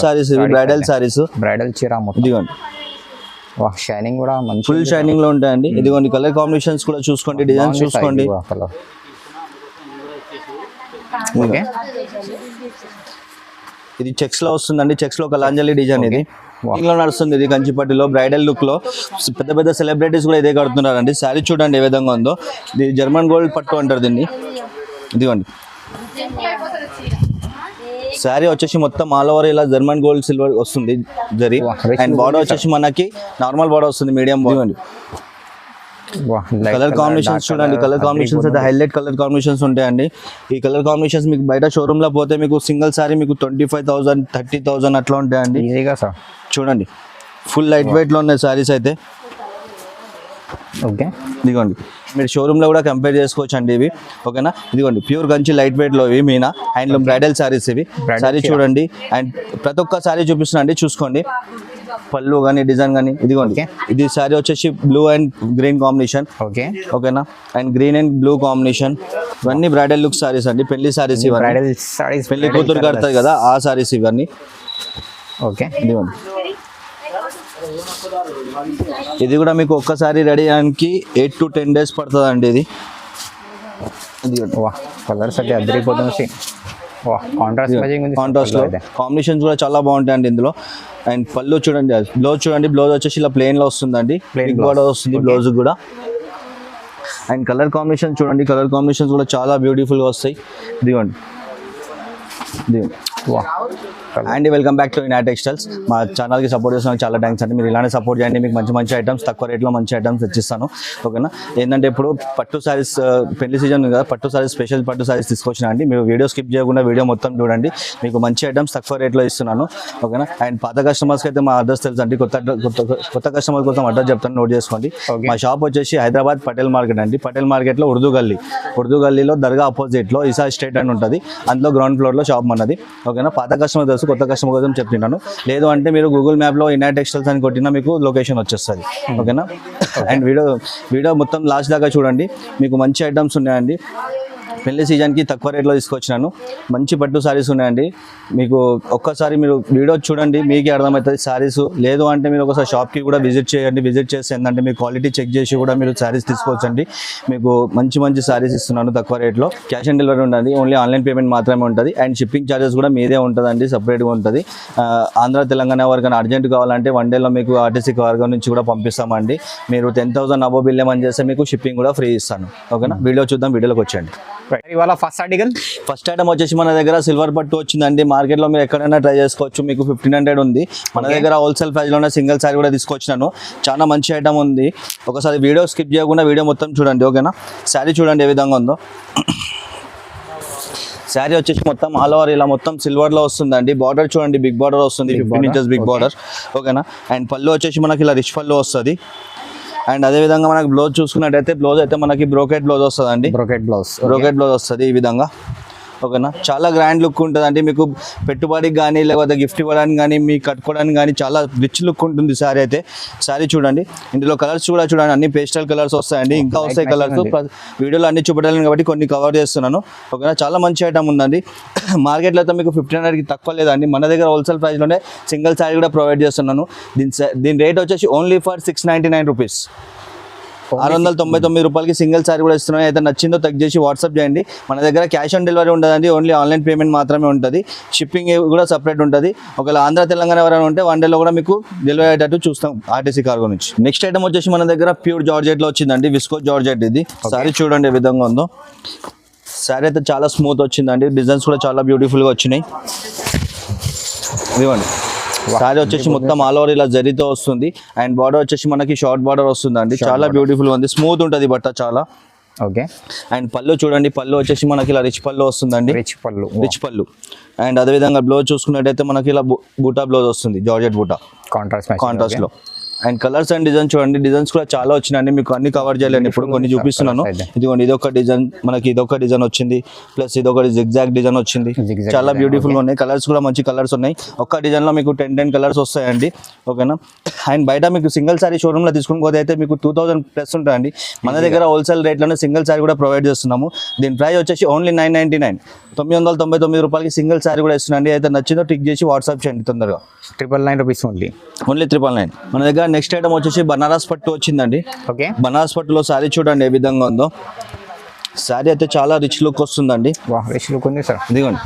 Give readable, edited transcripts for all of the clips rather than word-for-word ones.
సారీస్ ఇవి bridal saris, bridal చీర మొత్తం. ఇదిగోండి షైనింగ్ కూడా మంచి ఫుల్ షైనింగ్ లో ఉంటాయండి. ఇదిగోండి కలర్ కాంబినేషన్స్ కూడా చూసుకోండి, డిజైన్స్ చూసుకోండి. ఓకే ఇది చెక్స్ లో వస్తుందండి, చెక్స్ లో కలాంజలి డిజైన్. ఇది ఇంట్లో నడుస్తుంది, ఇది కంచిపట్టులో బ్రైడల్ లుక్ లో పెద్ద పెద్ద సెలబ్రిటీస్ కూడా ఇదే కడుతున్నారండి. శారీ చూడండి ఏ విధంగా ఉందో. ఇది జర్మన్ గోల్డ్ పట్టు అంటారు దీన్ని. ఇదిగోండి శారీ వచ్చేసి మొత్తం ఆల్ ఓవర్ ఇలా జర్మన్ గోల్డ్ సిల్వర్ వస్తుంది జరీ. అండ్ బార్డర్ వచ్చేసి మనకి నార్మల్ బార్డర్ వస్తుంది, మీడియం బార్డర్. కలర్ కాంబినేషన్స్ చూడండి, కలర్ కాంబినేషన్స్ అయితే హైలైట్ కలర్ కాంబినేషన్స్ ఉంటాయండి. ఈ కలర్ కాంబినేషన్స్ మీకు బయట షోరూమ్ లో పోతే మీకు సింగిల్ సారీ మీకు 25,000 30,000 అట్లా ఉంటాయండి. చూడండి ఫుల్ లైట్ వెయిట్ లో ఉన్నాయి సారీస్ అయితే. ఓకే ఇదిగోండి మీరు షోరూమ్లో కూడా కంపేర్ చేసుకోవచ్చు అండి ఇవి. ఓకేనా, ఇదిగోండి ప్యూర్ కంచి లైట్ వెయిట్లో ఇవి మీనా హ్యాండ్లూమ్ బ్రైడల్ సారీస్ ఇవి. సారీ చూడండి అండ్ ప్రతి ఒక్క సారీ చూపిస్తున్నాండి, చూసుకోండి పళ్ళు కానీ డిజైన్ కానీ. ఇదిగోండి ఇది సారీ వచ్చేసి blue and green combination. Okay ఓకేనా, and green and blue combination. ఇవన్నీ బ్రైడల్ లుక్ సారీస్ అండి, పెళ్లి సారీస్ ఇవన్నీ. పెళ్లి కూతురు కడతాయి కదా ఆ సారీస్ ఇవన్నీ. ఓకే ఇదిగోండి ఇది కూడా మీకు ఒక్కసారి రెడీ అయ్యడానికి 8 to 10 days పడుతుంది అండి. ఇది కలర్స్ అయితే అదిరిపోతుంది. కాంట్రాస్ట్ లో కాంబినేషన్స్ కూడా చాలా బాగుంటాయి అండి ఇందులో. అండ్ పళ్ళు చూడండి, బ్లౌజ్ చూడండి, బ్లౌజ్ వచ్చేసి ఇలా ప్లెయిన్ లో వస్తుందండి, బిగ్ బార్డర్ వస్తుంది బ్లౌజ్ కూడా. అండ్ కలర్ కాంబినేషన్ చూడండి, కలర్ కాంబినేషన్స్ కూడా చాలా బ్యూటిఫుల్ గా వస్తాయి. ఇదిగోండి అండ్ వెల్కమ్ బ్యాక్ టు ఇనాట్ టెక్స్టైల్స్. మా ఛానల్కి సపోర్ట్ చేస్తున్నా చాలా థ్యాంక్స్ అండి. మీరు ఇలానే సపోర్ట్ చేయండి, మీకు మంచి మంచి ఐటమ్స్ తక్కువ రేట్లో మంచి ఐటమ్స్ తెచ్చిస్తాను. ఓకేనా, ఏంటంటే ఇప్పుడు పట్టు సారీస్ పెళ్లి సీజన్ కదా, పట్టు సారీస్ స్పెషల్ పట్టు సారీస్ తీసుకొచ్చిన అండి. మీరు వీడియో స్కిప్ చేయకుండా వీడియో మొత్తం చూడండి, మీకు మంచి ఐటమ్స్ తక్కువ రేట్లో ఇస్తున్నాను. ఓకేనా, అండ్ పాత కస్టమర్స్కి అయితే మా అడ్రస్ తెలుసు అండి, కొత్త కస్టమర్ కోసం అడ్రస్ చెప్తాను, నోట్ చేసుకోండి. మా షాప్ వచ్చేసి హైదరాబాద్ పటేల్ మార్కెట్ అండి. పటేల్ మార్కెట్లో ఉర్దూ గల్లీలో దర్గా ఆపోజిట్లో ఈసా స్టేట్ అని ఉంటుంది, అందులో గ్రౌండ్ ఫ్లోర్లో షాప్ మనది. ఓకేనా, పాత కస్టమర్ తెలుసు, కొత్త కస్టమర్ కోసం చెప్తున్నాను. లేదు అంటే మీరు గూగుల్ మ్యాప్లో ఇనాట్ టెక్స్టైల్స్ అని కొట్టినా మీకు లొకేషన్ వచ్చేస్తుంది. ఓకేనా, అండ్ వీడియో మొత్తం లాస్ట్ దాకా చూడండి, మీకు మంచి ఐటమ్స్ ఉన్నాయండి. పెళ్లి సీజన్కి తక్కువ రేట్లో తీసుకొచ్చినాను, మంచి పట్టు సారీస్ ఉన్నాయండి. మీకు ఒక్కసారి మీరు వీడియో చూడండి, మీకే అర్థమవుతుంది సారీస్. లేదు అంటే మీరు ఒకసారి షాప్కి కూడా విజిట్ చేయండి, విజిట్ చేసి ఏంటంటే మీ క్వాలిటీ చెక్ చేసి కూడా మీరు సారీస్ తీసుకోవచ్చండి. మీకు మంచి మంచి సారీస్ ఇస్తున్నాను తక్కువ రేట్లో. క్యాష్ ఆన్ డెలివరీ ఉంటుంది, ఓన్లీ ఆన్లైన్ పేమెంట్ మాత్రమే ఉంటుంది. అండ్ షిప్పింగ్ ఛార్జెస్ కూడా మీదే ఉంటుందండి, సపరేట్గా ఉంటుంది. ఆంధ్ర తెలంగాణ వరకు అర్జెంట్ కావాలంటే 1 dayలో మీకు ఆర్టీసీ కార్గో నుంచి కూడా పంపిస్తామండి. మీరు 10,000 అబోవ్ బిల్ ఏమని చేస్తే మీకు షిప్పింగ్ కూడా ఫ్రీ ఇస్తాను. ఓకేనా, వీడియో చూద్దాం, వీడియోలోకి వచ్చేయండి. ఇవాళ ఫస్ట్ ఐటమ్ వచ్చేసి మన దగ్గర సిల్వర్ పట్టు వచ్చిందండి. మార్కెట్లో మీరు ఎక్కడైనా ట్రై చేసుకోవచ్చు, మీకు 1500 ఉంది. మన దగ్గర హోల్సేల్ ప్రైస్లోనే సింగిల్ సారీ కూడా తీసుకొచ్చినాను, చాలా మంచి ఐటమ్ ఉంది. ఒకసారి వీడియో స్కిప్ చేయకుండా వీడియో మొత్తం చూడండి. ఓకేనా, శారీ చూడండి ఏ విధంగా ఉందో. శారీ వచ్చేసి మొత్తం ఆల్ ఓవర్ ఇలా మొత్తం సిల్వర్లో వస్తుందండి. బార్డర్ చూడండి, బిగ్ బార్డర్ వస్తుంది, 15 inches బిగ్ బార్డర్. ఓకేనా, అండ్ పళ్ళు వచ్చేసి మనకి ఇలా రిచ్ పళ్ళు వస్తుంది. అండ్ అదేవిధంగా మనకి బ్లౌజ్ చూసుకున్నట్టయితే బ్లౌజ్ అయితే మనకి బ్రోకెట్ బ్లౌజ్ వస్తుందండి, బ్రోకెట్ బ్లౌజ్ వస్తుంది ఈ విధంగా. ఓకేనా, చాలా గ్రాండ్ లుక్ ఉంటుందండి. మీకు పెట్టుబడికి కానీ లేకపోతే గిఫ్ట్ ఇవ్వడానికి కానీ మీకు కట్టుకోవడానికి కానీ చాలా రిచ్ లుక్ ఉంటుంది శారీ అయితే. శారీ చూడండి, ఇందులో కలర్స్ కూడా చూడండి, అన్ని పేస్టల్ కలర్స్ వస్తాయండి, ఇంకా వస్తాయి కలర్స్. వీడియోలో అన్ని చూపెట్టాలని కాబట్టి కొన్ని కవర్ చేస్తున్నాను. ఓకేనా, చాలా మంచి ఐటమ్ ఉందండి. మార్కెట్లో అయితే మీకు 1500కి తక్కువ లేదండి, మన దగ్గర హోల్సేల్ ప్రైస్లోనే సింగిల్ శారీ కూడా ప్రొవైడ్ చేస్తున్నాను. దీని రేట్ వచ్చేసి ఓన్లీ ఫర్ 699 రూపీస్, 699 రూపాయలకి సింగిల్ సారీ కూడా ఇస్తున్నాను. అయితే నచ్చిందో తగ్గ చేసి వాట్సాప్ చేయండి. మన దగ్గర క్యాష్ ఆన్ డెలివరీ ఉండదండి, ఓన్లీ ఆన్లైన్ పేమెంట్ మాత్రమే ఉంటుంది. షిప్పింగ్ కూడా సపరేట్ ఉంటుంది. ఒకవేళ ఆంధ్ర తెలంగాణ ఎవరైనా ఉంటే 1 dayలో కూడా మీకు డెలివరీ అయ్యేటట్టు చూస్తాం ఆర్టీసీ కార్గో నుంచి. నెక్స్ట్ ఐటమ్ వచ్చేసి మన దగ్గర ప్యూర్ జార్జెట్లో వచ్చిందండి, విస్కోస్ జార్జెట్. ఇది సారీ చూడండి ఏ విధంగా ఉందో. సారీ అయితే చాలా స్మూత్ వచ్చిందండి, డిజైన్స్ కూడా చాలా బ్యూటిఫుల్గా వచ్చినాయి. ఇదిగోండి సారీ వచ్చేసి మొత్తం ఆల్ ఓవర్ ఇలా జరీతో వస్తుంది. అండ్ బార్డర్ వచ్చేసి మనకి షార్ట్ బార్డర్ వస్తుందండి, చాలా బ్యూటిఫుల్ ఉంది, స్మూత్ ఉంటుంది బట్ట చాలా. ఓకే, అండ్ పళ్ళు చూడండి, పళ్ళు వచ్చేసి మనకి ఇలా రిచ్ పళ్ళు వస్తుందండి, రిచ్ పళ్ళు. అండ్ అదేవిధంగా బ్లౌజ్ చూసుకున్నట్టయితే మనకి ఇలా బూటా బ్లౌజ్ వస్తుంది, జార్జెట్ బూటా కాంట్రాస్ట్ లో. అండ్ కలర్స్ అండ్ డిజైన్ చూడండి, డిజైన్స్ కూడా చాలా వచ్చినాయండి, మీకు అన్ని కవర్ చేయలేను ఇప్పుడు, కొన్ని చూపిస్తున్నాను. ఇదిగోండి ఇదొక డిజైన్, మనకి ఇదొక డిజైన్ వచ్చింది, ప్లస్ ఇదొకటి జిగ్జాగ్ డిజైన్ వచ్చింది, చాలా బ్యూటిఫుల్ ఉన్నాయి. కలర్స్ కూడా మంచి కలర్స్ ఉన్నాయి. ఒక్క డిజైన్ లో మీకు 10 కలర్స్ వస్తాయండి, ఓకేనా. అండ్ బయట మీకు సింగిల్ సారీ షోరూమ్ లో తీసుకుని పోతే అయితే మీకు 2000 ప్లస్ ఉంటాయండి. మన దగ్గర హోల్సేల్ రేట్ లోనే సింగిల్ సారీ కూడా ప్రొవైడ్ చేస్తున్నాము. దీని ప్రైస్ వచ్చేసి ఓన్లీ 999, 999 రూపాయలకి సింగిల్ సారీ కూడా ఇస్తున్నాండి. అయితే నచ్చిందో టిక్ చేసి వాట్సాప్ చేయండి తొందరగా. 999 రూపీస్ ఓన్లీ 999. మన దగ్గర నెక్స్ట్ ఐటమ్ వచ్చేసి బనారస్ పట్టు వచ్చిందండి. ఓకే, బనారస్ పట్టులో సారీ చూడండి ఏ విధంగా ఉందో. సారీ అయితే చాలా రిచ్ లుక్ వస్తుందండి. వాహ్, రిచ్ లుక్ ఉంది సార్. ఇదిగోండి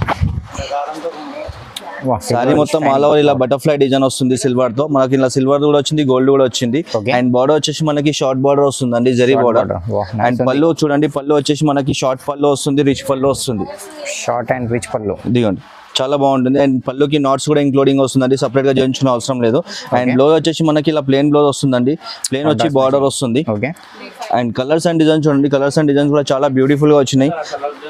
వాహ్, సారీ మొత్తం ఆల్ ఓవర్ ఇలా బటర్ఫ్లై డిజైన్ వస్తుంది సిల్వర్ తో. మనకి ఇలా సిల్వర్ కూడా వచ్చింది, గోల్డ్ కూడా వచ్చింది. అండ్ బార్డర్ వచ్చేసి మనకి షార్ట్ బార్డర్ వస్తుందండి, జరీ బార్డర్. అండ్ పళ్ళు చూడండి, పళ్ళు వచ్చేసి మనకి షార్ట్ పళ్ళు వస్తుంది, రిచ్ పళ్ళు వస్తుంది. షార్ట్ అండ్ రిచ్ పళ్ళు. ఇదిగోండి చాలా బాగుంటుంది. అండ్ పళ్ళుకి నాట్స్ కూడా ఇంక్లూడింగ్ వస్తుందండి, సపరేట్ గా చేయించుకునే అవసరం లేదు. అండ్ బ్లౌజ్ వచ్చేసి మనకి ఇలా ప్లేన్ బ్లౌజ్ వస్తుందండి, ప్లేన్ వచ్చి బార్డర్ వస్తుంది. Okay, and colours and designs చూడండి, కలర్స్ అండ్ డిజైన్స్ కూడా చాలా బ్యూటిఫుల్ గా వచ్చినాయి.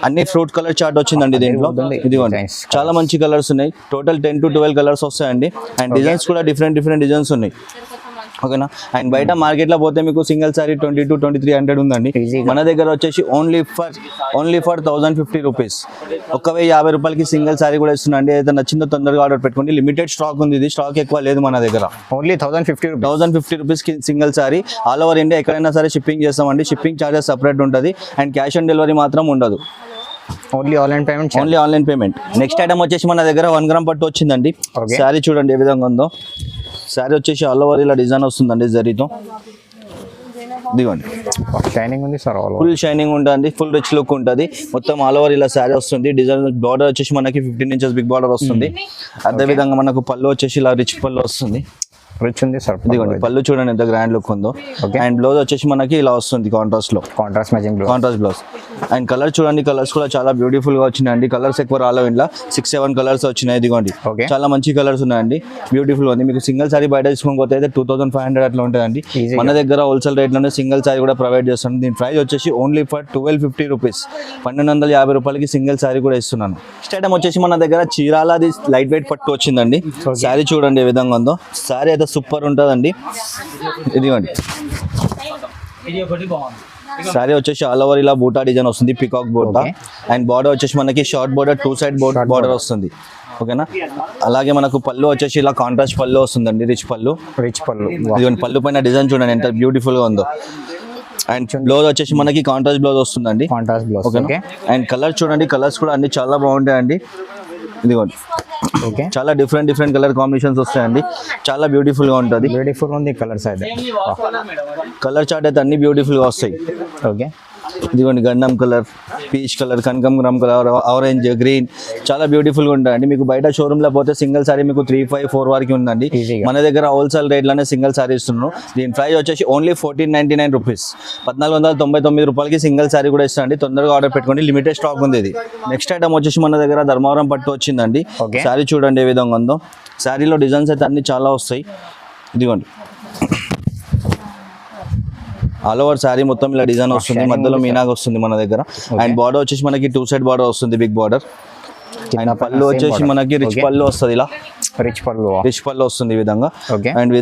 అన్ని ఫ్రూట్ కలర్ చార్ట్ వచ్చిందండి దీంట్లో. ఇదిగోండి చాలా మంచి కలర్స్ ఉన్నాయి, టోటల్ 10 to 12 కలర్స్ వస్తాయండి. అండ్ డిజైన్స్ కూడా డిఫరెంట్ డిజైన్స్ ఉన్నాయి, ఓకేనా. అండ్ బయట మార్కెట్ లో పోతే మీకు సింగిల్ సారీ 20 to 2300 ఉందండి. మన దగ్గర వచ్చేసి ఓన్లీ ఫర్ 1050 రూపీస్, 1050 రూపాయలకి సింగిల్ సారీ కూడా ఇస్తున్నాండి. అయితే నచ్చిందో తొందరగా ఆర్డర్ పెట్టుకోండి, లిమిటెడ్ స్టాక్ ఉంది, ఇది స్టాక్ ఎక్కువ లేదు మన దగ్గర. ఓన్లీ 1050 రూపీస్ కి single sorry. All over India ఎక్కడైనా సరే షిప్పింగ్ చేస్తామండి, షిప్పింగ్ చార్జెస్ సపరేట్ ఉంటుంది. అండ్ క్యాష్ ఆన్ డెలివరీ మాత్రం ఉండదు, only online payment. Next item వచ్చేసి మన దగ్గర 1 గ్రామ్ పట్టు వచ్చిందండి. సారీ చూడండి ఏ విధంగా ఉందో. సారీ వచ్చేసి ఆల్ ఓవర్ ఇలా డిజైన్ వస్తుందండి జరీతో. దిగండి షైనింగ్ ఉంది సార్, ఫుల్ షైనింగ్ ఉంటుంది, ఫుల్ రిచ్ లుక్ ఉంటుంది. మొత్తం ఆల్ ఓవర్ ఇలా సారీ వస్తుంది. డిజైన్ బార్డర్ వచ్చేసి మనకి 15 inches బిగ్ బార్డర్ వస్తుంది. అదే విధంగా మనకు పళ్ళు వచ్చేసి ఇలా రిచ్ పళ్ళు వస్తుంది. రిచ్ ఉంది సార్. ఇదిగోండి పళ్ళు చూడండి ఎంత గ్రాండ్ లుక్ ఉందో. అండ్ బ్లౌజ్ వచ్చేసి మనకి ఇలా వస్తుంది కాంట్రాస్ట్ లో, కాంట్రాస్ట్ బ్లౌజ్. అండ్ కలర్ చూడండి, కలర్స్ కూడా చాలా బ్యూటిఫుల్ గా వచ్చినాయండి. కలర్స్ ఎక్కువ రాలేవు, ఇంట్లో 6-7 కలర్స్ వచ్చినాయి. ఇదిగోండి చాలా మంచి కలర్స్ ఉన్నాయండి, బ్యూటిఫుల్ ఉంది. మీకు సింగిల్ సారీ బయట తీసుకోకపోతే అయితే 2500 అట్లా ఉంటుందండి. మన దగ్గర హోల్సేల్ రేట్ లోనే సింగిల్ సారీ కూడా ప్రొవైడ్ చేస్తాను. దీని ప్రైస్ వచ్చేసి ఓన్లీ ఫర్ 1250 రూపీస్, 1250 రూపాయలకి సింగిల్ సారీ కూడా ఇస్తున్నాను. నెక్స్ట్ ఐటమ్ వచ్చేసి మన దగ్గర చీరాలది లైట్ వెయిట్ పట్టు వచ్చిందండి. సారీ చూడండి ఏ విధంగా ఉందో. సారీ అయితే సూపర్ ఉంటుందండి. ఇదిగోండి సారీ వచ్చేసి ఆల్ ఓవర్ ఇలా బూటా డిజైన్ వస్తుంది, పికాక్ బూటా. అండ్ బార్డర్ వచ్చేసి మనకి షార్ట్ బార్డర్, 2 side బార్డర్ వస్తుంది, ఓకేనా. అలాగే మనకు పళ్ళు వచ్చేసి ఇలా కాంట్రాస్ట్ పళ్ళు వస్తుందండి, రిచ్ పళ్ళు. ఇదిగోండి పళ్ళు పైన డిజైన్ చూడండి ఎంత బ్యూటిఫుల్ గా ఉందో. అండ్ బ్లౌజ్ వచ్చేసి మనకి కాంట్రాస్ట్ బ్లౌజ్ వస్తుందండి, ఓకేనా. అండ్ కలర్ చూడండి, కలర్స్ కూడా అన్ని చాలా బాగుంటాయండి. ఇదిగోండి చాలా డిఫరెంట్ కలర్ కాంబినేషన్స్ వస్తాయండి, చాలా బ్యూటిఫుల్ గా ఉంటుంది. కలర్స్ అయితే కలర్ చార్ట్ అయితే అన్ని బ్యూటిఫుల్ గా వస్తాయి. ఓకే, ఇదిగోండి గంధం కలర్, పీచ్ కలర్, కనకంబరం కలర్, ఆరెంజ్, గ్రీన్, చాలా బ్యూటిఫుల్ గా ఉంటాయండి. మీకు బయట షోరూమ్ లో పోతే సింగిల్ సారీ మీకు 3-5-4 వరకు ఉందండి. మన దగ్గర హోల్సేల్ రేట్ లోనే సింగిల్ సారీ ఇస్తున్నాను. దీని ప్రైస్ వచ్చేసి ఓన్లీ 1499 రూపీస్, 1499 రూపాయలకి సింగిల్ సారీ కూడా ఇస్తాండి. తొందరగా ఆర్డర్ పెట్టుకోండి, లిమిటెడ్ స్టాక్ ఉంది ఇది. నెక్స్ట్ ఐటమ్ వచ్చేసి మన దగ్గర ధర్మవరం పట్టు వచ్చిందండి. సారీ చూడండి ఏ విధంగా ఉందో. సారీలో డిజైన్స్ అయితే అన్ని చాలా వస్తాయి. ఇదిగోండి ఆల్ ఓవర్ సారీ మొత్తం ఇలా డిజైన్ వస్తుంది, మధ్యలో మీనాగా వస్తుంది మన దగ్గర. అండ్ బార్డర్ వచ్చేసి మనకి 2 side బార్డర్ వస్తుంది, బిగ్ బార్డర్. అండ్ పళ్ళు వచ్చేసి మనకి రిచ్ పళ్ళు వస్తుంది, ఇలా రిచ్ పళ్ళు వస్తుంది ఈ విధంగా. అండ్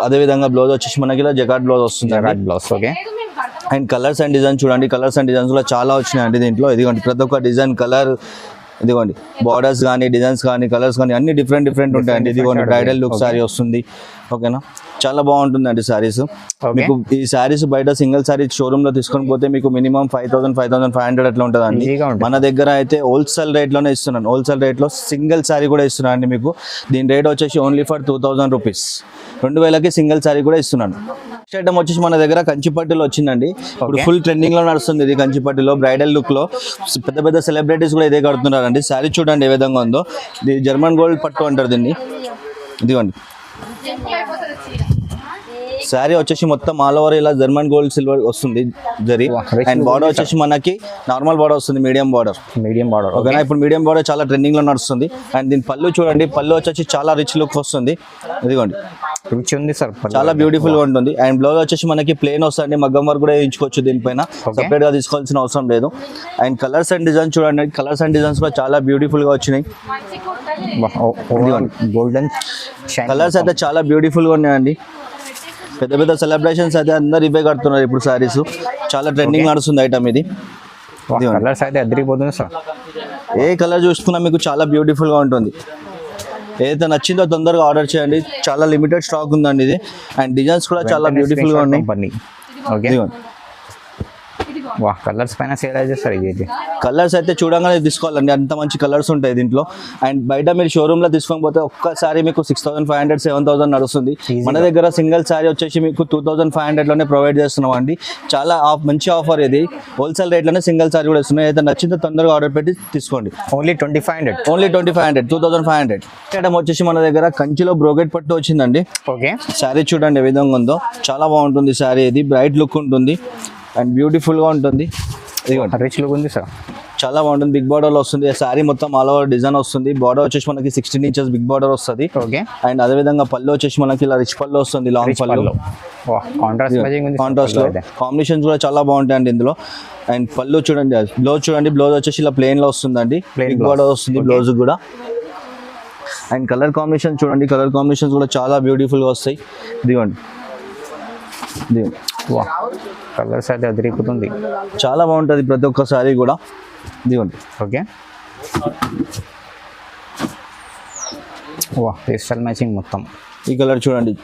అదే విధంగా బ్లౌజ్ వచ్చేసి మనకి ఇలా జకార్డ్ బ్లౌజ్ వస్తుంది. అండ్ కలర్స్ అండ్ డిజైన్ చూడండి, కలర్స్ అండ్ డిజైన్స్ కూడా చాలా వచ్చినాయండి దీంట్లో. ఇదిగోండి ప్రతి ఒక్క డిజైన్ కలర్, ఇదిగోండి బార్డర్స్ కానీ, డిజైన్స్ కానీ, కలర్స్ కానీ అన్ని డిఫరెంట్ ఉంటాయండి. ఇదిగోండి బ్రైడల్ లుక్ సారీ వస్తుంది, ఓకేనా. చాలా బాగుంటుందండి సారీస్. మీకు ఈ సారీస్ బయట సింగిల్ సారీ షోరూమ్ లో తీసుకొని పోతే మీకు మినిమం 5000-5500 అట్లా ఉంటుందండి. మన దగ్గర అయితే హోల్సేల్ రేట్ లోనే ఇస్తున్నాను, హోల్సేల్ రేట్ లో సింగిల్ సారీ కూడా ఇస్తున్నాను అండి మీకు. దీని రేట్ వచ్చేసి ఓన్లీ ఫర్ 2000 రూపీస్, 2000కి సింగిల్ సారీ కూడా ఇస్తున్నాను. నెక్స్ట్ ఐటమ్ వచ్చేసి మన దగ్గర కంచిపట్టులో వచ్చిందండి. ఇప్పుడు ఫుల్ ట్రెండింగ్ లో నడుస్తుంది ఇది కంచిపట్టులో, బ్రైడల్ లుక్ లో. పెద్ద సెలబ్రిటీస్ కూడా ఇదే కడుతున్నారండి. సారీ చూడండి ఏ విధంగా ఉందో. ఇది జర్మన్ గోల్డ్ పట్టు అంటారు దీన్ని. ఇదిగోండి సారీ వచ్చేసి మొత్తం ఆల్ ఓవర్ ఇలా జర్మన్ గోల్డ్ సిల్వర్ వస్తుంది జరీ. అండ్ బార్డర్ వచ్చేసి మనకి నార్మల్ బార్డర్ వస్తుంది, మీడియం బార్డర్, ఓకేనా. ఇప్పుడు మీడియం బార్డర్ చాలా ట్రెండింగ్ లో నడుస్తుంది. అండ్ దీని పళ్ళు చూడండి, పళ్ళు వచ్చేసి చాలా రిచ్ లుక్ వస్తుంది. ఇదిగోండి రిచ్ ఉంది సార్, చాలా బ్యూటిఫుల్ గా ఉంటుంది. అండ్ బ్లౌజ్ వచ్చేసి మనకి ప్లేన్ వస్తుంది, మగ్గం వర్క్ కూడా వేయించుకోవచ్చు దీనిపైన, సెపరేట్ గా తీసుకోవాల్సిన అవసరం లేదు. అండ్ కలర్స్ అండ్ డిజైన్ చూడండి, కలర్స్ అండ్ డిజైన్స్ కూడా చాలా బ్యూటిఫుల్ గా వచ్చినాయి. గోల్డెన్ కలర్స్ అయితే చాలా బ్యూటిఫుల్ గా ఉన్నాయండి. పెద్ద పెద్ద సెలబ్రేషన్స్ అయితే అందరు ఇవే కడుతున్నారు ఇప్పుడు సారీస్. చాలా ట్రెండింగ్ నడుస్తుంది ఐటమ్ ఇది. కలర్స్ అయితే అదిరిపోతుంది సార్. ఏ కలర్ చూసుకున్నా మీకు చాలా బ్యూటిఫుల్గా ఉంటుంది. ఏదైతే నచ్చిందో తొందరగా ఆర్డర్ చేయండి. చాలా లిమిటెడ్ స్టాక్ ఉందండి ఇది. అండ్ డిజైన్స్ కూడా చాలా బ్యూటిఫుల్గా ఉన్నాయి. ఓకే, వా కలర్స్ పైన సేల్ అయితే సార్ ఇది. కలర్స్ అయితే చూడంగానే తీసుకోవాలండి, అంత మంచి కలర్స్ ఉంటాయి దీంట్లో. అండ్ బయట మీరు షోరూమ్లో తీసుకోకపోతే ఒక్కసారి మీకు 6,500 7,000 నడుస్తుంది. మన దగ్గర సింగిల్ సారీ వచ్చేసి మీకు 2,500లోనే ప్రొవైడ్ చేస్తున్నాం అండి. చాలా మంచి ఆఫర్ ఇది. హోల్సేల్ రేట్లోనే సింగిల్ సారీ కూడా ఇస్తున్నాయి. అయితే నచ్చిందో తొందరగా ఆర్డర్ పెట్టి తీసుకోండి. ఓన్లీ 2,500. ఓన్లీ 2,500, 2,500. ఐటమ్ వచ్చేసి మన దగ్గర కంచిలో బ్రోకెట్ పట్టు వచ్చిందండి. ఓకే, శారీ చూడండి ఏ విధంగా ఉందో, చాలా బాగుంటుంది శారీ. ఇది బ్రైట్ లుక్ ఉంటుంది అండ్ బ్యూటిఫుల్గా ఉంటుంది. రిచ్ లుక్ ఉంది సార్, చాలా బాగుంటుంది. బిగ్ బార్డర్లో వస్తుంది. శారీ మొత్తం ఆల్ ఓవర్ డిజైన్ వస్తుంది. బార్డర్ వచ్చేసి మనకి 16 ఇంచెస్ బిగ్ బార్డర్ వస్తుంది. ఓకే, అండ్ అదేవిధంగా పళ్ళు వచ్చేసి మనకి ఇలా రిచ్ పళ్ళు వస్తుంది, లాంగ్ పళ్ళు. కాంట్రాస్ట్ లో కాంబినేషన్స్ కూడా చాలా బాగుంటాయండి ఇందులో. అండ్ పళ్ళు చూడండి, బ్లౌజ్ వచ్చేసి ఇలా ప్లెయిన్ లో వస్తుందండి. బిగ్ బార్డర్ వస్తుంది బ్లౌజ్ కూడా. అండ్ కలర్ కాంబినేషన్ చూడండి, కలర్ కాంబినేషన్స్ కూడా చాలా బ్యూటిఫుల్గా వస్తాయి. ఇదిగోండి, కలర్స్ అయితే అదిరిపోతుంది, చాలా బాగుంటుంది ప్రతి ఒక్క సారీ కూడా. ఇదిగోండి, ఓకే. వా పేస్టల్ మ్యాచింగ్ మొత్తం. ఈ కలర్ చూడండి,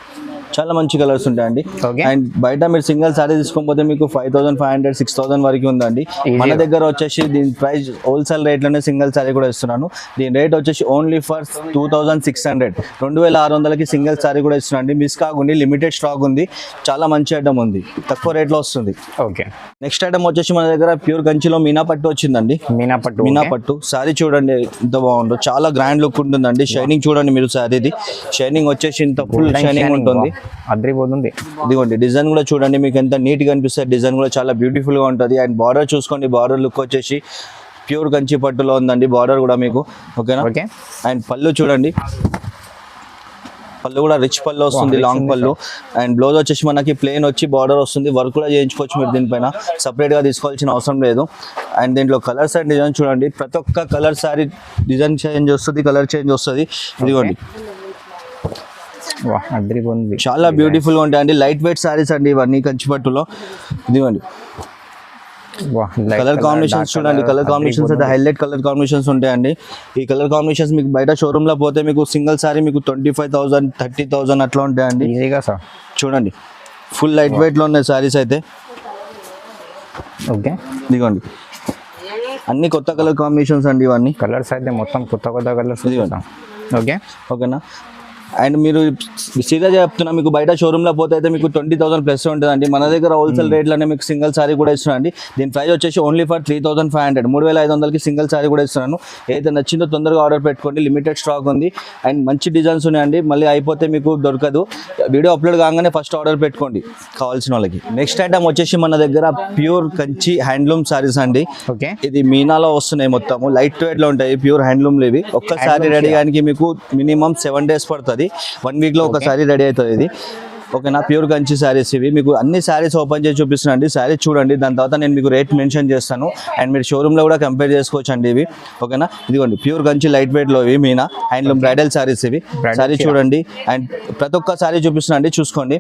చాలా మంచి కలర్స్ ఉంటాయండి. ఓకే, అండ్ బయట మీరు సింగిల్ సారీ తీసుకోకపోతే మీకు 5,500 6,000 వరకు ఉందండి. మన దగ్గర వచ్చేసి దీని ప్రైస్ హోల్సేల్ రేట్లోనే సింగిల్ సారీ కూడా ఇస్తున్నాను. దీని రేట్ వచ్చేసి ఓన్లీ ఫర్ 2,600, 2,600కి సింగిల్ సారీ కూడా ఇస్తున్నాండి. మిస్ కాకుండా లిమిటెడ్ స్టాక్ ఉంది. చాలా మంచి ఐటమ్ ఉంది, తక్కువ రేట్లో వస్తుంది. ఓకే, నెక్స్ట్ ఐటమ్ వచ్చేసి మన దగ్గర ప్యూర్ కంచిలో మీనా పట్టు వచ్చిందండి. మీనా పట్టు సారీ చూడండి ఎంత బాగుందో, చాలా గ్రాండ్ లుక్ ఉంటుందండి. షైనింగ్ చూడండి మీరు, సారీది షైనింగ్ వచ్చేసి ఇంత ఫుల్ షైనింగ్ ఉంటుంది, అదిరిపోతుంది. ఇదిగోండి డిజైన్ కూడా చూడండి మీకు ఎంత నీట్ గా అనిపిస్తుంది. డిజైన్ కూడా చాలా బ్యూటిఫుల్ గా ఉంటుంది. అండ్ బార్డర్ చూసుకోండి, బార్డర్ లుక్ వచ్చేసి ప్యూర్ కంచి పట్టులో ఉందండి బార్డర్ కూడా మీకు. ఓకేనా? ఓకే. అండ్ పళ్ళు చూడండి, పళ్ళు కూడా రిచ్ పళ్ళు వస్తుంది, లాంగ్ పళ్ళు. అండ్ బ్లౌజ్ వచ్చేసి మనకి ప్లెయిన్ వచ్చి బార్డర్ వస్తుంది. వర్క్ కూడా చేయించుకోవచ్చు మీరు దీనిపైన, సపరేట్ గా తీసుకోవాల్సిన అవసరం లేదు. అండ్ దీంట్లో కలర్స్ అండ్ డిజైన్ చూడండి, ప్రతి ఒక్క కలర్ సారీ డిజైన్ చేంజ్ వస్తుంది, కలర్ చేంజ్ వస్తుంది. ఇదిగోండి, చాలా బ్యూటిఫుల్ గా ఉంటాయండి. లైట్ వెయిట్ సారీస్ అండి ఇవన్నీ కంచిపట్టులో. ఇదిగోండి, కలర్ కాంబినేషన్స్ చూడండి, కలర్ కాంబినేషన్స్ అయితే హైలైట్ కలర్ కాంబినేషన్స్ ఉంటాయండి. ఈ కలర్ కాంబినేషన్స్ మీకు బయట షోరూమ్ లో పోతే మీకు సింగిల్ సారీ మీకు 25,000 30,000 అట్లా ఉంటాయండి. చూడండి ఫుల్ లైట్ వెయిట్ లో ఉన్నాయి సారీస్ అయితే. ఓకే, ఇదిగోండి అన్ని కొత్త కలర్ కాంబినేషన్స్ అండి ఇవన్నీ. కలర్స్ అయితే మొత్తం కొత్త కలర్స్. ఓకే, ఓకేనా? అండ్ మీరు సీదా చెప్తున్నా, మీకు బయట షోరూమ్లో పోతే అయితే మీకు 20,000 ప్లస్ ఉంటుందండి. మన దగ్గర హోల్సేల్ రేట్లోనే మీకు సింగిల్ సారీ కూడా ఇస్తున్నాండి. దీని ప్రైస్ వచ్చేసి ఓన్లీ ఫర్ 3,500, 3,500కి సింగిల్ సారీ కూడా ఇస్తున్నాను. ఏదైతే నచ్చిందో తొందరగా ఆర్డర్ పెట్టుకోండి, లిమిటెడ్ స్టాక్ ఉంది. అండ్ మంచి డిజైన్స్ ఉన్నాయండి, మళ్ళీ అయిపోతే మీకు దొరకదు. వీడియో అప్లోడ్ కాగానే ఫస్ట్ ఆర్డర్ పెట్టుకోండి కావాల్సిన వాళ్ళకి. నెక్స్ట్ ఐటమ్ వచ్చేసి మన దగ్గర ప్యూర్ కంచి హ్యాండ్లూమ్ సారీస్ అండి. ఓకే, ఇది మీనాలో వస్తున్నాయి, మొత్తము లైట్ వెయిట్లో ఉంటాయి, ప్యూర్ హ్యాండ్లూమ్లు ఇవి. ఒక్కసారి రెడీ కానీ మీకు మినిమం 7 days పడుతుంది. 1 week లో ఒకసారి రెడీ అవుతుంది ఇది. ఓకేనా? ప్యూర్ కంచి శారీస్ ఇవి. మీకు అన్ని శారీస్ ఓపెన్ చేసి చూపిస్తున్నాను అండి. శారీ చూడండి, దాని తర్వాత నేను మీకు రేట్ మెన్షన్ చేస్తాను. అండ్ మీరు షోరూమ్లో కూడా కంపేర్ చేసుకోవచ్చు అండి ఇవి. ఓకేనా? ఇదిగోండి ప్యూర్ కంచి లైట్ వెయిట్లో ఇవి మీనా హ్యాండ్లూమ్ బ్రైడల్ శారీస్ ఇవి. శారీ చూడండి, అండ్ ప్రతి ఒక్క శారీ చూపిస్తున్నాను అండి, చూసుకోండి.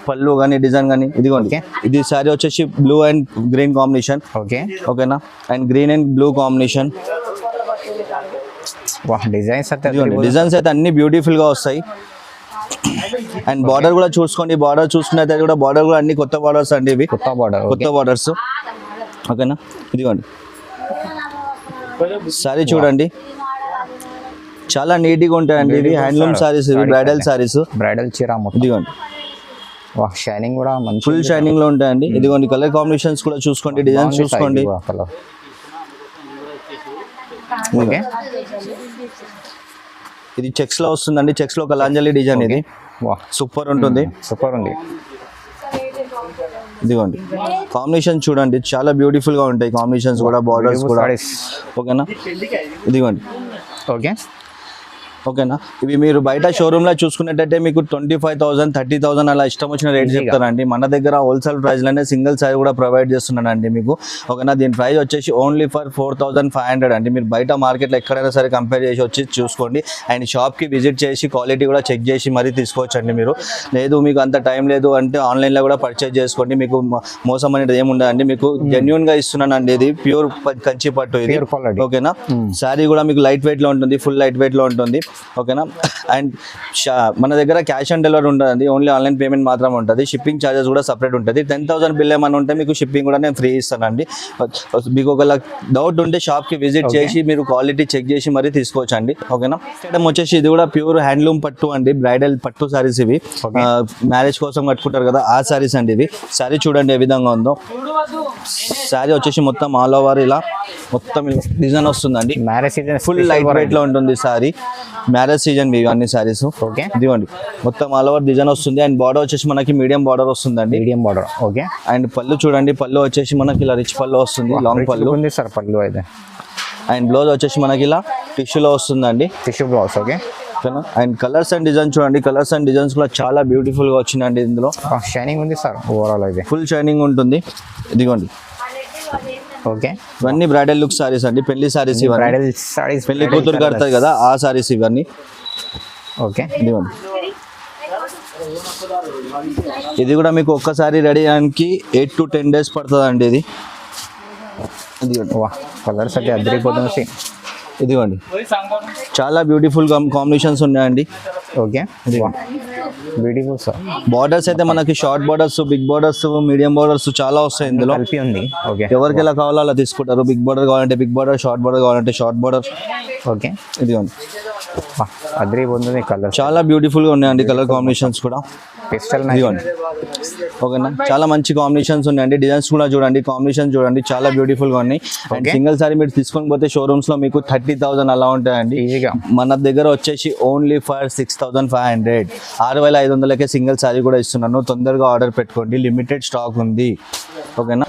పళ్ళు కానీ డిజైన్ కానీ. ఇదిగోండి, ఇది శారీ వచ్చేసి blue and green combination. Okay, ఓకేనా? And green and blue combination. Designs అయితే అన్ని బ్యూటిఫుల్ గా వస్తాయి. అండ్ బార్డర్ కూడా చూసుకోండి, బార్డర్ చూసుకున్నట్టు కూడా బార్డర్ కూడా అన్ని కొత్త బార్డర్స్ అండి ఇవి, కొత్త బార్డర్స్. ఓకేనా? ఇదిగోండి సారీ చూడండి, చాలా నీట్గా ఉంటాయండి ఇవి. హ్యాండ్లూమ్ సారీస్ ఇవి, బ్రైడల్ సారీస్, బ్రైడల్ చీర. ఇదిగోండి షైనింగ్ కూడా ఫుల్ షైనింగ్ లో ఉంటాయండి. ఇదిగోండి కలర్ కాంబినేషన్స్ కూడా చూసుకోండి, డిజైన్స్ చూసుకోండి. ఓకే, ఇది చెక్స్ లో వస్తుందండి, చెక్స్ లో కలాంజలి డిజైన్. ఇది సూపర్ ఉంటుంది, సూపర్ ఉంది. ఇదిగోండి కాంబినేషన్ చూడండి, చాలా బ్యూటిఫుల్ గా ఉంటాయి కాంబినేషన్స్ కూడా, బార్డర్స్ కూడా. ఓకేనా? ఇదిగోండి ఓకే, ఓకేనా. ఇవి మీరు బయట షోరూమ్లో చూసుకున్నట్టయితే మీకు 25,000 30,000 అలా ఇష్టం వచ్చిన రేట్ చెప్తారండి. మన దగ్గర హోల్సేల్ ప్రైస్లోనే సింగిల్ సారీ కూడా ప్రొవైడ్ చేస్తున్నానండి మీకు. ఓకేనా. దీని ప్రైస్ వచ్చేసి ఓన్లీ ఫర్ 4,500 అండి. మీరు బయట మార్కెట్లో ఎక్కడైనా సరే కంపేర్ చేసి వచ్చి చూసుకోండి. అండ్ షాప్కి విజిట్ చేసి క్వాలిటీ కూడా చెక్ చేసి మరీ తీసుకోవచ్చండి మీరు. లేదు మీకు అంత టైం లేదు అంటే ఆన్లైన్లో కూడా పర్చేజ్ చేసుకోండి. మీకు మోసం అనేది ఏముండదండి. మీకు జెన్యున్గా ఇస్తున్నానండి. ఇది ప్యూర్ కంచి పట్టు ఇది. ఓకేనా. శారీ కూడా మీకు లైట్ వెయిట్లో ఉంటుంది, ఫుల్ లైట్ వెయిట్లో ఉంటుంది. ఓకేనా. అండ్ మన దగ్గర క్యాష్ ఆన్ డెలివరీ ఉంటుంది, ఓన్లీ ఆన్లైన్ పేమెంట్ మాత్రం ఉంటుంది. షిప్పింగ్ ఛార్జెస్ కూడా సపరేట్ ఉంటుంది. 10,000 బిల్ ఏమైనా ఉంటే మీకు షిప్పింగ్ కూడా నేను ఫ్రీ ఇస్తానండి. మీకు ఒకవేళ డౌట్ ఉంటే షాప్కి విజిట్ చేసి మీరు క్వాలిటీ చెక్ చేసి మరీ తీసుకోవచ్చు అండి. ఓకేనా. ఐటమ్ వచ్చేసి ఇది కూడా ప్యూర్ హ్యాండ్లూమ్ పట్టు అండి. బ్రైడల్ పట్టు సారీస్ ఇవి. మ్యారేజ్ కోసం కట్టుకుంటారు కదా ఆ సారీస్ అండి ఇవి. సారీ చూడండి ఏ విధంగా ఉందో. సారీ వచ్చేసి మొత్తం ఆల్ ఓవర్ ఇలా మొత్తం డిజైన్ వస్తుందండి. Marriage season full light weight లో ఉంటుంది సారీ. మ్యారేజ్ సీజన్ అన్ని సారీస్. ఓకే. ఇదిగోండి మొత్తం ఆల్ ఓవర్ డిజైన్ వస్తుంది. అండ్ బార్డర్ వచ్చేసి మనకి మీడియం బార్డర్ వస్తుందండి. Medium border. ఓకే. అండ్ పళ్ళు చూడండి. పళ్ళు వచ్చేసి మనకి ఇలా రిచ్ పళ్ళు వస్తుంది, లాంగ్ పళ్ళు ఉంది సార్ పళ్ళు అయితే. అండ్ బ్లౌజ్ వచ్చేసి మనకి ఇలా టిష్యూలో వస్తుందండి, tissue blouse. Okay. And colours and designs చూడండి. కలర్స్ అండ్ డిజైన్స్ కూడా చాలా బ్యూటిఫుల్ గా వచ్చిందండి. ఇందులో షైనింగ్ ఉంది సార్ ఓవరాల్ అయితే. ఫుల్ షైనింగ్ ఉంటుంది. ఇదిగోండి ఓకే. ఇవన్నీ బ్రైడల్ లుక్ సారీస్ అండి. పెళ్లి సారీస్ ఇవన్నీ. బ్రైడల్ సారీస్. పెళ్లి కూతురు కడతాయి కదా ఆ సారీస్ ఇవన్నీ. ఓకే. ఇదిగోండి. ఇది కూడా మీకు ఒక్కసారి రెడీ అయ్యడానికి 8 to 10 days పడుతుంది అండి. ఇది ఇదిగోండి. వా కలర్స్ అయితే అదిరిపోతుంది. ఇదిగోండి చాలా బ్యూటిఫుల్ కాంబినేషన్స్ ఉన్నాయండి. ఓకే. Beautiful sir. బార్డర్స్ అయితే మనకి short borders, big borders, medium borders చాలా వస్తాయి ఇందులో. కలిపి ఉంది. ఓకే. ఎవరికి ఎలా కావాలో అలా తీసుకుంటారు. బిగ్ బార్డర్ కావాలంటే బిగ్ బార్డర్, షార్ట్ బార్డర్ కావాలంటే షార్ట్ బార్డర్. ఓకే. ఇదిగోండి అదిరిపోతుంది కలర్. చాలా బ్యూటిఫుల్ గా ఉన్నాయండి కలర్ కాంబినేషన్స్ కూడా. పిస్టల్ ఇదిగోండి. ఓకేనా. చాలా మంచి కాంబినేషన్స్ ఉన్నాయండి. డిజైన్స్ కూడా చూడండి, కాంబినేషన్ చూడండి, చాలా బ్యూటిఫుల్ గా ఉన్నాయి. అండ్ సింగిల్ సారీ మీరు తీసుకొని పోతే షోరూమ్స్ లో మీకు 30,000 అలా ఉంటాయండి. ఈజీగా. మన దగ్గర వచ్చేసి ఓన్లీ ఫర్ 6,500, 6,500కే సింగిల్ సారీ కూడా ఇస్తున్నాను. తొందరగా ఆర్డర్ పెట్టుకోండి, లిమిటెడ్ స్టాక్ ఉంది. ఓకేనా.